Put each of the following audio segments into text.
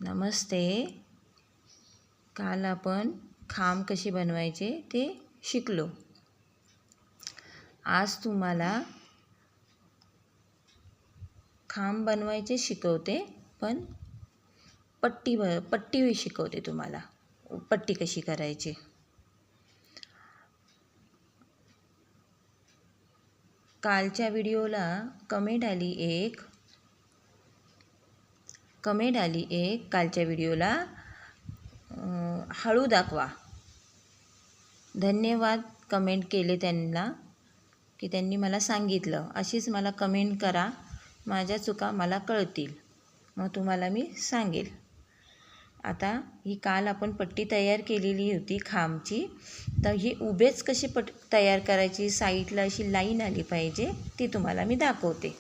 नमस्ते. काल आपण खांब कशी बनवायचे ते शिकलो. आज तुम्हाला खांब बनवायचे शिकवते, पण पट्टी शिकवते तुम्हाला. पट्टी कशी करायची. कालच्या व्हिडिओला कमेंट आली एक कालच्या व्हिडिओला हळू दाखवा. धन्यवाद कमेंट केले त्यांना की त्यांनी मला सांगितलं. अशीच मला कमेंट करा, माझ्या चुका मला कळतील, मग तुम्हाला मी सांगेल. आता ही काल आपण पट्टी तयार केलेली होती खांबची, तर ही उभेच कशी तयार करायची, साईडला अशी लाईन आली पाहिजे, ती तुम्हाला मी दाखवते.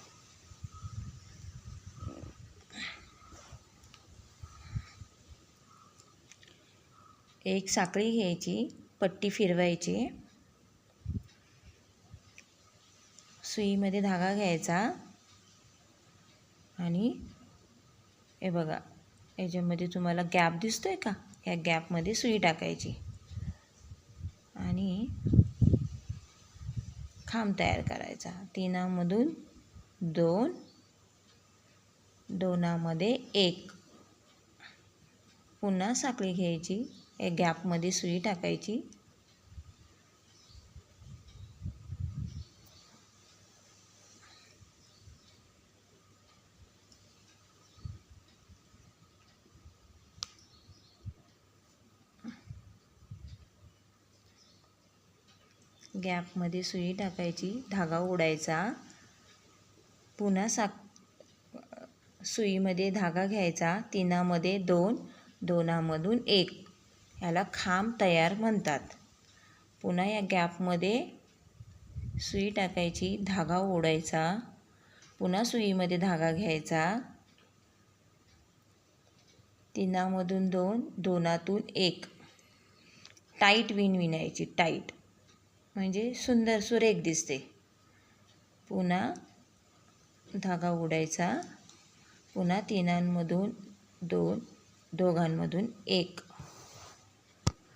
एक साखळी घ्यायची, पट्टी फिरवायची, सुईमध्ये धागा घ्यायचा आणि हे बघा, याच्यामध्ये तुम्हाला गॅप दिसतोय का, या गॅपमध्ये सुई टाकायची आणि खांब तयार करायचा. 3मधून 2, 2मध्ये 1. पुन्हा साखळी घ्यायची, या गॅपमध्ये सुई टाकायची, गॅपमध्ये सुई टाकायची, धागा ओढायचा, पुन्हा सुईमध्ये धागा घ्यायचा, 3मध्ये 2, 2मधून 1. याला खांब तयार म्हणतात. पुन्हा या गॅपमध्ये सुई टाकायची, धागा ओढायचा, पुन्हा सुईमध्ये धागा घ्यायचा, 3मधून 2, 2तून 1. टाईट विणायची, टाईट म्हणजे सुंदर सुरेख दिसते. पुन्हा धागा ओढायचा, पुन्हा 3मधून 2, 2मधून 1.